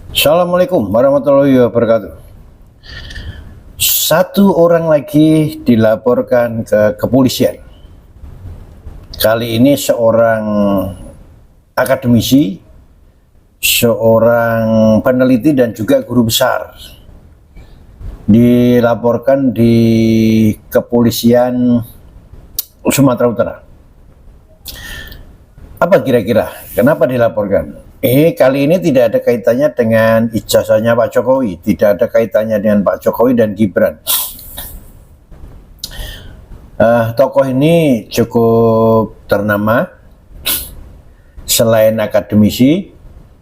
Assalamualaikum warahmatullahi wabarakatuh. Satu orang lagi dilaporkan ke kepolisian. Kali ini seorang akademisi, seorang peneliti dan juga guru besar dilaporkan di kepolisian Sumatera Utara. Apa kira-kira? Kenapa dilaporkan? Kali ini tidak ada kaitannya dengan ijazahnya Pak Jokowi, tidak ada kaitannya dengan Pak Jokowi dan Gibran. Tokoh ini cukup ternama, selain akademisi,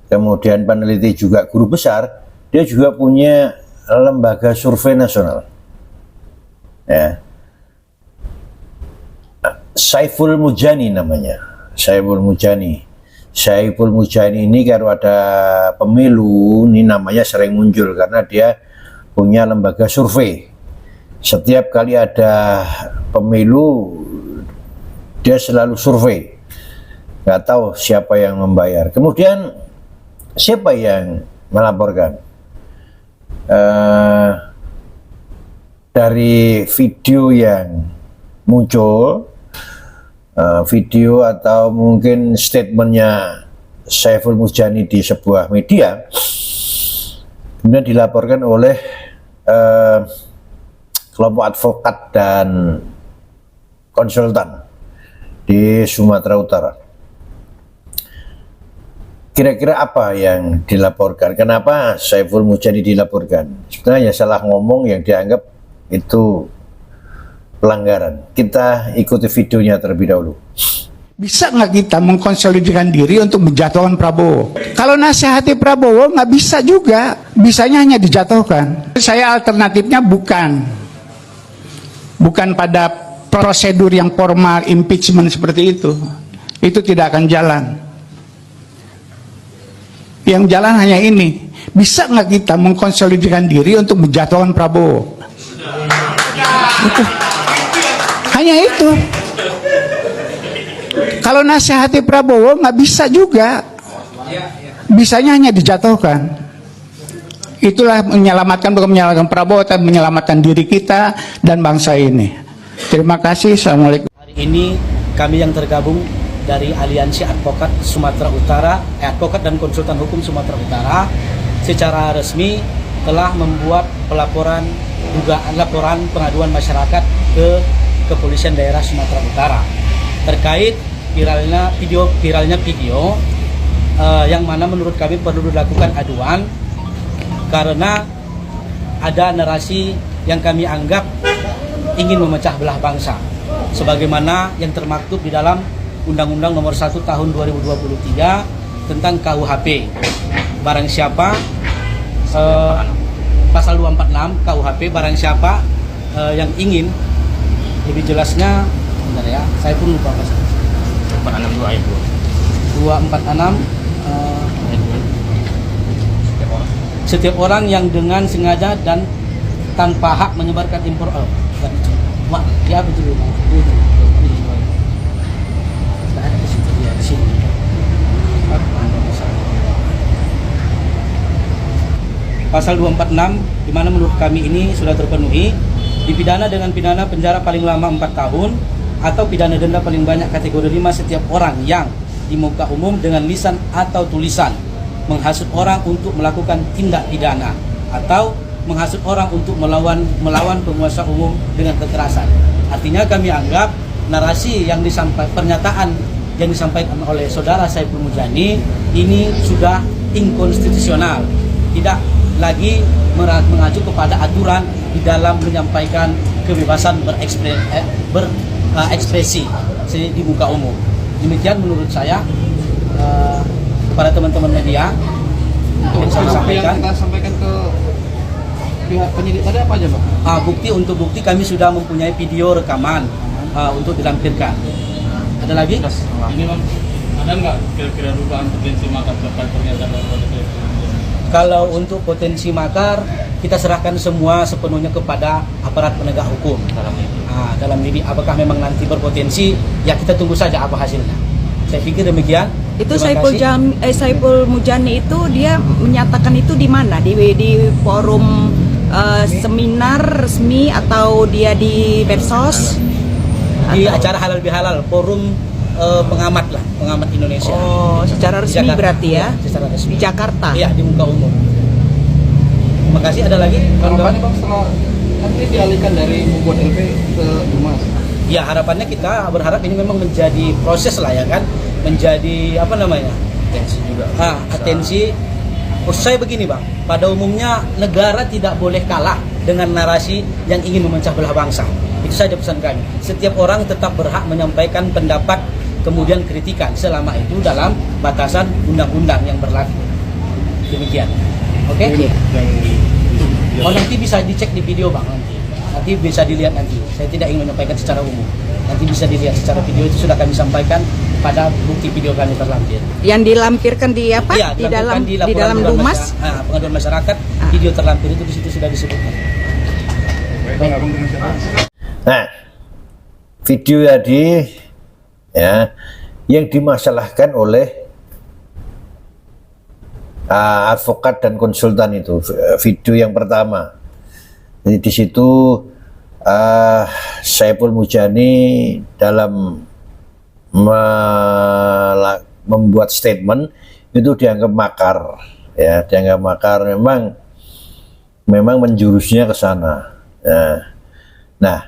kemudian peneliti juga guru besar, dia juga punya lembaga survei nasional. Ya. Saiful Mujani namanya, Saiful Mujani. Saiful Mujani ini kalau ada pemilu ini namanya sering muncul karena dia punya lembaga survei. Setiap kali ada pemilu dia selalu survei. Nggak tahu siapa yang membayar. Kemudian siapa yang melaporkan? Dari video yang muncul, video atau mungkin statementnya Saiful Mujani di sebuah media, kemudian dilaporkan oleh kelompok advokat dan konsultan di Sumatera Utara. Kira-kira apa yang dilaporkan? Kenapa Saiful Mujani dilaporkan? Sebenarnya salah ngomong yang dianggap itu pelanggaran. Kita ikuti videonya terlebih dahulu. Bisa nggak kita mengkonsolidasikan diri untuk menjatuhkan Prabowo? Kalau nasihati Prabowo nggak bisa juga, bisanya hanya dijatuhkan. Saya alternatifnya bukan pada prosedur yang formal impeachment seperti itu. Itu tidak akan jalan. Yang jalan hanya ini. Bisa nggak kita mengkonsolidasikan diri untuk menjatuhkan Prabowo? Itu. Hanya itu. Kalau nasihati Prabowo nggak bisa juga, bisanya hanya dijatuhkan. Itulah menyelamatkan, bukan menyelamatkan Prabowo, tapi menyelamatkan diri kita dan bangsa ini. Terima kasih. Assalamualaikum. Hari ini kami yang tergabung dari Aliansi Advokat Sumatera Utara, Advokat dan Konsultan Hukum Sumatera Utara, secara resmi telah membuat laporan pengaduan masyarakat ke Kepolisian Daerah Sumatera Utara terkait viralnya video yang mana menurut kami perlu dilakukan aduan karena ada narasi yang kami anggap ingin memecah belah bangsa sebagaimana yang termaktub di dalam Undang-Undang Nomor 1 Tahun 2023 tentang KUHP. Barang siapa pasal 246 KUHP, barang siapa yang ingin lebih jelasnya, bentar ya, saya pun lupa pasal 262 ayat 246 setiap orang yang dengan sengaja dan tanpa hak menyebarkan ya betul. Pasal 246 di mana menurut kami ini sudah terpenuhi, dipidana dengan pidana penjara paling lama 4 tahun atau pidana denda paling banyak kategori 5 setiap orang yang di muka umum dengan lisan atau tulisan menghasut orang untuk melakukan tindak pidana atau menghasut orang untuk melawan penguasa umum dengan kekerasan. Artinya kami anggap narasi yang pernyataan yang disampaikan oleh saudara Saiful Mujani ini sudah inkonstitusional, tidak lagi mengacu kepada aturan di dalam menyampaikan kebebasan berekspresi di muka umum. Demikian menurut saya kepada teman-teman media untuk yang kita sampaikan ke pihak penyidik tadi apa aja, Pak? Bukti kami sudah mempunyai video rekaman untuk dilampirkan. Ada lagi? Ini ada nggak kira-kira dugaan potensi makar terkait pernyataan dari Kalau untuk potensi makar, kita serahkan semua sepenuhnya kepada aparat penegak hukum. Dalam ini apakah memang nanti berpotensi, ya kita tunggu saja apa hasilnya. Saya pikir demikian. Itu Terima kasih. Saiful Mujani itu dia menyatakan itu di mana? Di forum seminar resmi atau dia di medsos? Di Atau- acara Halal Bihalal, forum pengamat lah, pengamat Indonesia. Oh, secara Di resmi Jakarta. berarti ya? Iya, secara resmi. Di Jakarta. Iya, di muka umum. Terima kasih. Ada lagi? Harapannya Bang setelah kan ini dialihkan dari membuat LP ke Dumas. Ya, harapannya kita berharap ini memang menjadi proses lah ya kan, menjadi apa namanya? Atensi juga. Atensi. Maksud saya begini Bang, pada umumnya negara tidak boleh kalah dengan narasi yang ingin memecah belah bangsa. Itu saja pesan kami. Setiap orang tetap berhak menyampaikan pendapat, kemudian kritikan, selama itu dalam batasan undang-undang yang berlaku. Demikian. Oke? Oh, nanti bisa dicek di video Bang nanti. Nanti bisa dilihat nanti. Saya tidak ingin menyampaikan secara umum. Nanti bisa dilihat secara video, itu sudah kami sampaikan pada bukti video kami terlampir. Yang dilampirkan di apa? Iya, di dalam dilampirkan di dalam laporan Dumas. pengaduan masyarakat, video terlampir itu di situ sudah disebutkan. Nah, video tadi ya yang dimasalahkan oleh advokat dan konsultan itu video yang pertama. Jadi di situ Saiful Mujani dalam membuat statement itu dianggap makar, ya, dianggap makar. Memang menjurusnya ke sana. Nah,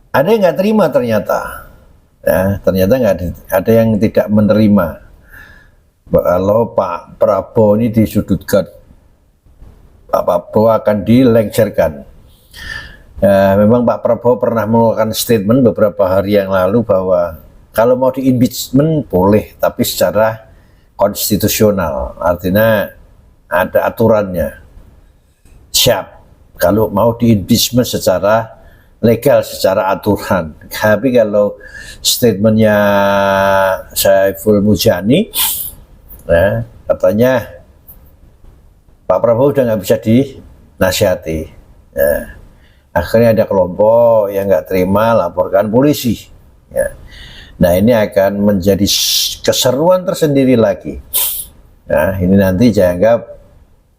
ada yang nggak terima ternyata, ya, ternyata ada yang tidak menerima kalau Pak Prabowo ini disudutkan, Pak Prabowo akan dilengsarkan. Memang Pak Prabowo pernah mengeluarkan statement beberapa hari yang lalu bahwa kalau mau di impeachment boleh, tapi secara konstitusional, artinya ada aturannya. Siap kalau mau di impeachment secara legal, secara aturan. Tapi kalau statementnya Saiful Mujani, ya, katanya Pak Prabowo udah nggak bisa dinasihati. Ya. Akhirnya ada kelompok yang nggak terima, laporkan polisi. Ya. Nah, ini akan menjadi keseruan tersendiri lagi. Nah, ini nanti dianggap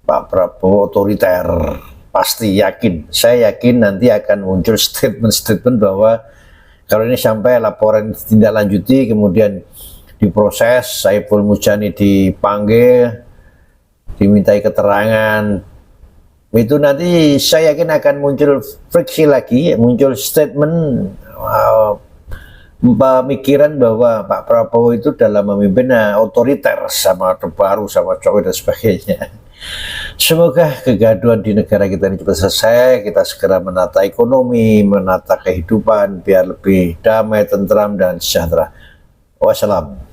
Pak Prabowo otoriter. Pasti yakin, saya yakin nanti akan muncul statement-statement bahwa kalau ini sampai laporan tindak lanjuti, kemudian diproses, Saiful Mujani dipanggil, dimintai keterangan, itu nanti saya yakin akan muncul friksi lagi, muncul statement pemikiran bahwa Pak Prabowo itu dalam memimpin otoriter sama Orde Baru, sama Jokowi dan sebagainya. Semoga kegaduhan di negara kita ini cepat selesai, kita segera menata ekonomi, menata kehidupan biar lebih damai, tentram, dan sejahtera. Wassalam.